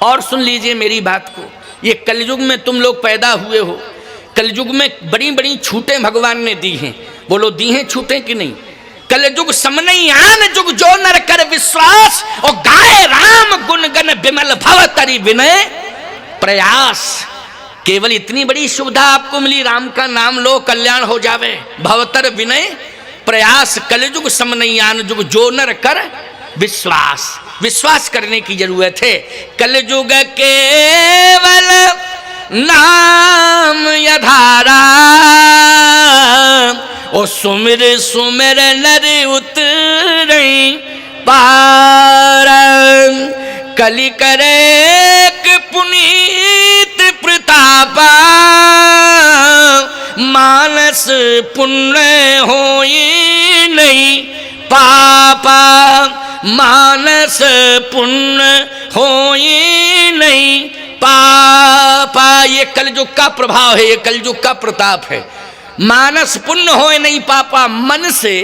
और सुन लीजिए मेरी बात को, ये कलयुग में तुम लोग पैदा हुए हो, कलयुग में बड़ी बड़ी छूटें भगवान ने दी हैं। बोलो दी हैं छूटें कि नहीं? कलयुग समनई आन जुग जो नर कर विश्वास, और गाए राम गुण गण विमल भव तरि विनय प्रयास। केवल इतनी बड़ी सुविधा आपको मिली, राम का नाम लो कल्याण हो जावे, भवतर विनय प्रयास। कलयुग समनई आन जुग जो नर कर विश्वास, विश्वास करने की जरूरत है। कलयुग केवल नाम यधारा, ओ सुमिर सुमिर नर उतरे पार। कलि करे पुनीत प्रतापा, मानस पुण्य होई नहीं पापा। मानस पुण्य होई नहीं पापा। ये कलयुग का प्रभाव है, ये कलयुग का प्रताप है। मानस पुण्य होए नहीं पापा। मन से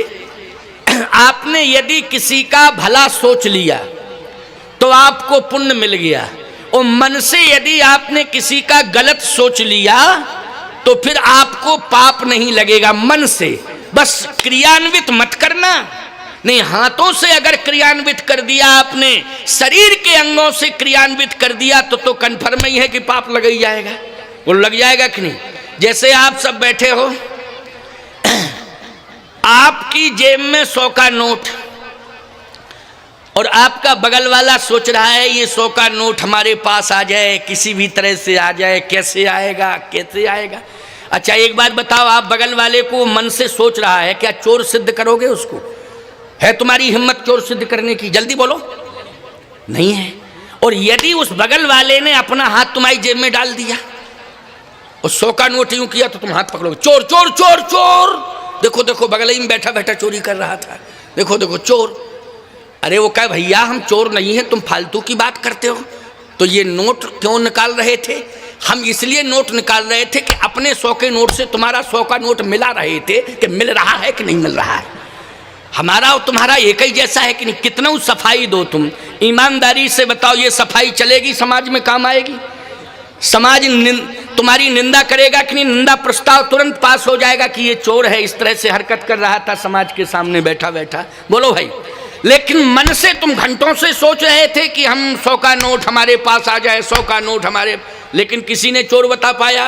आपने यदि किसी का भला सोच लिया तो आपको पुण्य मिल गया, और मन से यदि आपने किसी का गलत सोच लिया तो फिर आपको पाप नहीं लगेगा। मन से बस क्रियान्वित मत करना, नहीं हाथों से अगर क्रियान्वित कर दिया आपने, शरीर के अंगों से क्रियान्वित कर दिया तो कन्फर्म ही है कि पाप लग ही जाएगा। वो लग जाएगा कि नहीं? जैसे आप सब बैठे हो, आपकी जेब में 100 का नोट, और आपका बगल वाला सोच रहा है ये 100 का नोट हमारे पास आ जाए, किसी भी तरह से आ जाए। कैसे आएगा, कैसे आएगा? अच्छा एक बात बताओ, आप बगल वाले को मन से सोच रहा है, क्या चोर सिद्ध करोगे उसको? है तुम्हारी हिम्मत चोर सिद्ध करने की? जल्दी बोलो, नहीं है। और यदि उस बगल वाले ने अपना हाथ तुम्हारी जेब में डाल दिया और 100 का नोट यूं किया तो तुम हाथ पकड़ोगे, चोर चोर चोर चोर। देखो देखो बगल ही में बैठा बैठा चोरी कर रहा था, देखो देखो चोर। अरे वो कहे भैया हम चोर नहीं है, तुम फालतू की बात करते हो। तो ये नोट क्यों निकाल रहे थे? हम इसलिए नोट निकाल रहे थे कि अपने 100 के नोट से तुम्हारा 100 का नोट मिला रहे थे कि मिल रहा है कि नहीं मिल रहा है। हमारा और तुम्हारा एक ही जैसा है कि नहीं? कितना सफाई दो तुम, ईमानदारी से बताओ, ये सफाई चलेगी? समाज में काम आएगी? समाज तुम्हारी निंदा करेगा कि नहीं? निंदा प्रस्ताव तुरंत पास हो जाएगा कि ये चोर है, इस तरह से हरकत कर रहा था समाज के सामने बैठा बैठा। बोलो भाई। लेकिन मन से तुम घंटों से सोच रहे थे कि हम 100 का नोट हमारे पास आ जाए, 100 का नोट हमारे, लेकिन किसी ने चोर बता पाया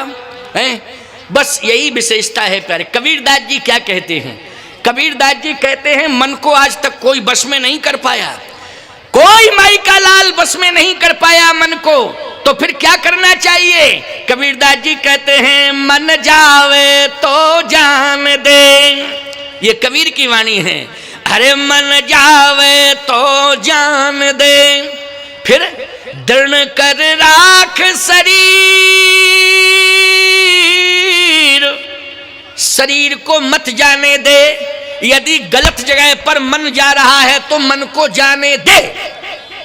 है? बस यही विशेषता है प्यारे। कबीरदास जी क्या कहते हैं? कबीरदास जी कहते हैं मन को आज तक कोई बस में नहीं कर पाया, कोई माई का लाल बस में नहीं कर पाया मन को। तो फिर क्या करना चाहिए? कबीरदास जी कहते हैं मन जावे तो जान दे। ये कबीर की वाणी है। अरे मन जावे तो जान दे, फिर दृढ़ कर राख शरीर, शरीर को मत जाने दे। यदि गलत जगह पर मन जा रहा है तो मन को जाने दे,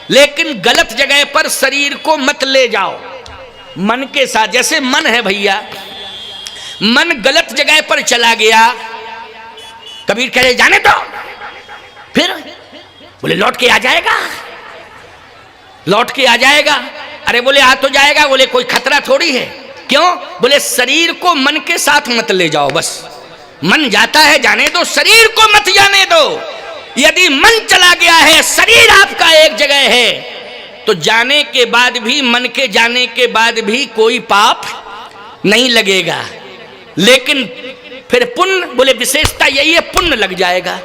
लेकिन गलत जगह पर शरीर को मत ले जाओ। मन के साथ, जैसे मन है भैया, मन गलत जगह पर चला गया, कबीर कह रहे जाने दो, फिर बोले लौट के आ जाएगा, लौट के आ जाएगा। अरे बोले आ तो जाएगा, बोले कोई खतरा थोड़ी है। क्यों? बोले शरीर को मन के साथ मत ले जाओ, बस मन जाता है जाने दो, शरीर को मत जाने दो। यदि मन चला गया है, शरीर आपका एक जगह है, तो जाने के बाद भी, मन के जाने के बाद भी कोई पाप नहीं लगेगा। लेकिन फिर पुण्य, बोले विशेषता यही है, पुण्य लग जाएगा।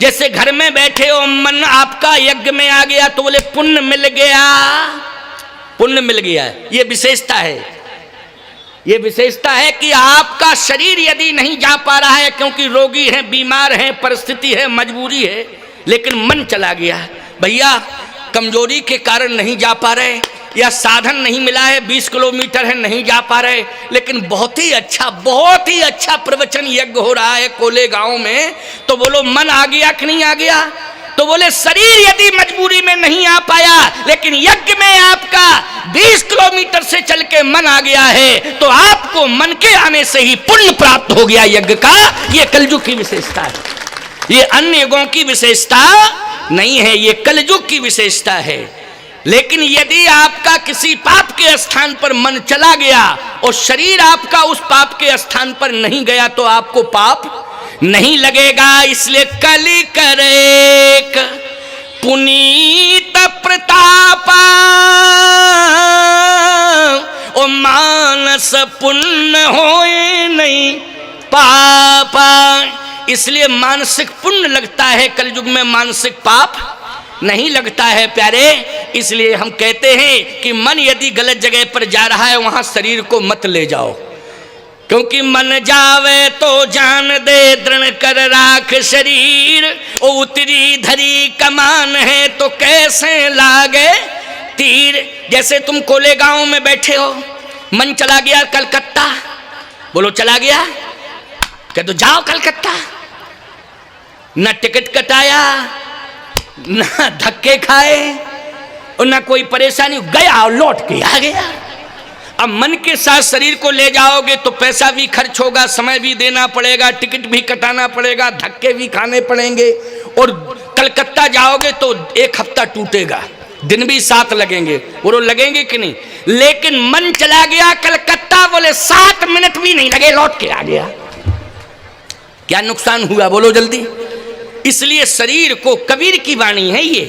जैसे घर में बैठे हो, मन आपका यज्ञ में आ गया तो बोले पुण्य मिल गया, पुण्य मिल गया। ये विशेषता है, ये विशेषता है कि आपका शरीर यदि नहीं जा पा रहा है क्योंकि रोगी है, बीमार है, परिस्थिति है, मजबूरी है, लेकिन मन चला गया। भैया कमजोरी के कारण नहीं जा पा रहे, या साधन नहीं मिला है, 20 किलोमीटर है नहीं जा पा रहे, लेकिन बहुत ही अच्छा प्रवचन यज्ञ हो रहा है कोले गांव में, तो बोलो मन आ गया कि नहीं आ गया? तो बोले शरीर यदि मजबूरी में नहीं आ पाया, लेकिन यज्ञ में आपका 20 किलोमीटर से चल के मन आ गया है, तो आपको मन के आने से ही पुण्य प्राप्त हो गया यज्ञ का। ये कलयुग की विशेषता है, ये अन्य युगों की विशेषता नहीं है, ये कलयुग की विशेषता है। लेकिन यदि आपका किसी पाप के स्थान पर मन चला गया और शरीर आपका उस पाप के स्थान पर नहीं गया तो आपको पाप नहीं लगेगा। इसलिए कलि करेक पुनीत प्रतापा ओ मानस पुण्य होए नहीं पापा। इसलिए मानसिक पुण्य लगता है, कलयुग में मानसिक पाप नहीं लगता है प्यारे। इसलिए हम कहते हैं कि मन यदि गलत जगह पर जा रहा है वहां शरीर को मत ले जाओ, क्योंकि मन जावे तो जान दे दृढ़ कर राख शरीर। ओ उतरी धरी कमान है तो कैसे लागे तीर। जैसे तुम कोलेगांव में बैठे हो, मन चला गया कलकत्ता, बोलो चला गया, कह दो जाओ कलकत्ता। न टिकट कटाया, न धक्के खाए और न कोई परेशानी, गया और लौट के आ गया। अब मन के साथ शरीर को ले जाओगे तो पैसा भी खर्च होगा, समय भी देना पड़ेगा, टिकट भी कटाना पड़ेगा, धक्के भी खाने पड़ेंगे। और कलकत्ता जाओगे तो 1 हफ्ता टूटेगा, दिन भी 7 लगेंगे, वो लगेंगे कि नहीं। लेकिन मन चला गया कलकत्ता, बोले 7 मिनट भी नहीं लगे, लौट के आ गया। क्या नुकसान हुआ बोलो जल्दी। इसलिए शरीर को, कबीर की वाणी है ये,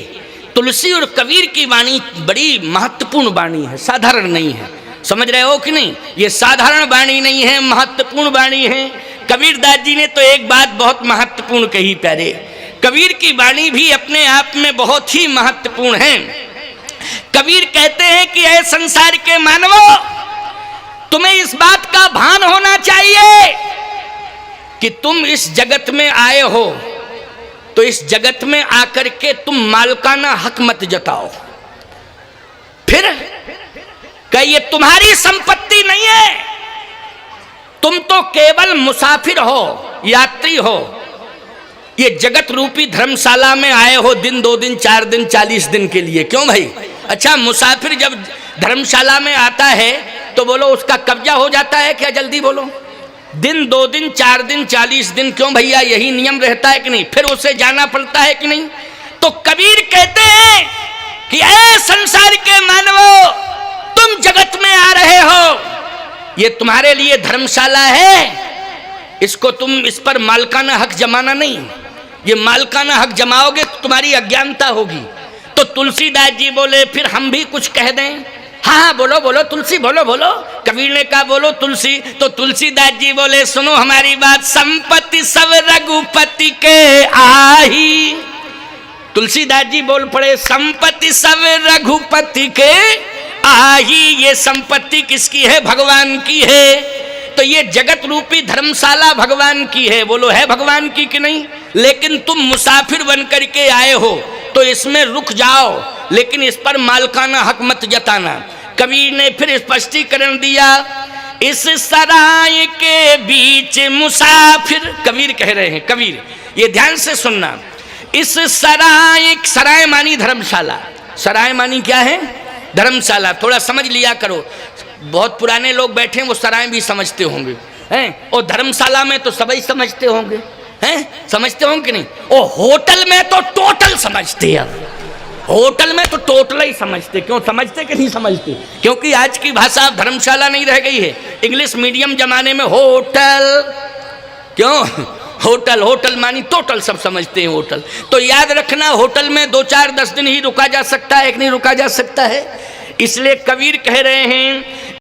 तुलसी और कबीर की वाणी बड़ी महत्वपूर्ण वाणी है, साधारण नहीं है। समझ रहे हो कि नहीं, ये साधारण वाणी नहीं है, महत्वपूर्ण वाणी है। कबीरदास जी ने तो एक बात बहुत महत्वपूर्ण कही प्यारे। कबीर की वाणी भी अपने आप में बहुत ही महत्वपूर्ण है। कबीर कहते हैं कि ऐ संसार के मानवो, तुम्हें इस बात का भान होना चाहिए कि तुम इस जगत में आए हो, तो इस जगत में आकर के तुम मालकाना हक मत जताओ। फिर कहिए ये तुम्हारी संपत्ति नहीं है, तुम तो केवल मुसाफिर हो, यात्री हो। ये जगत रूपी धर्मशाला में आए हो दिन 2 दिन 4 दिन 40 दिन के लिए। क्यों भाई? अच्छा, मुसाफिर जब धर्मशाला में आता है तो बोलो उसका कब्जा हो जाता है क्या? जल्दी बोलो। दिन 2 दिन 4 दिन 40 दिन, क्यों भैया? यही नियम रहता है कि नहीं? फिर उसे जाना पड़ता है कि नहीं? तो कबीर कहते हैं कि ऐ संसार के मानवो, तुम जगत में आ रहे हो, ये तुम्हारे लिए धर्मशाला है, इसको तुम, इस पर मालकाना हक जमाना नहीं। ये मालकाना हक जमाओगे तो तुम्हारी अज्ञानता होगी। तो तुलसीदास जी बोले फिर हम भी कुछ कह दें। हाँ बोलो बोलो तुलसी, बोलो बोलो। कबीर ने कहा बोलो तुलसी। तो तुलसीदास जी बोले सुनो हमारी बात, संपत्ति सब रघुपति के आही। तुलसीदास जी बोल पड़े संपत्ति सब रघुपति के आही। ये संपत्ति किसकी है? भगवान की है। तो ये जगत रूपी धर्मशाला भगवान की है, बोलो है भगवान की कि नहीं? लेकिन तुम मुसाफिर बन करके आए हो तो इसमें रुक जाओ, लेकिन इस पर मालकाना हक मत जताना। कबीर ने फिर स्पष्टीकरण दिया, इस सराय के बीच मुसाफिर, कबीर कह रहे हैं, कबीर ये ध्यान से सुनना, इस सराय, सराय मानी धर्मशाला, सराय मानी क्या है? धर्मशाला। थोड़ा समझ लिया करो, बहुत पुराने लोग बैठे हैं वो सराय भी समझते होंगे हैं, और धर्मशाला में तो सभी समझते होंगे हैं, समझते होंगे कि नहीं? और होटल में तो टोटल समझते हैं, होटल में तो टोटल ही समझते। क्यों समझते कि नहीं समझते? क्योंकि आज की भाषा अब धर्मशाला नहीं रह गई है, इंग्लिश मीडियम जमाने में होटल, क्यों होटल, होटल मानी टोटल, सब समझते हैं होटल। तो याद रखना होटल में 2 4 10 दिन ही रुका जा सकता है, एक नहीं रुका जा सकता है। इसलिए कबीर कह रहे हैं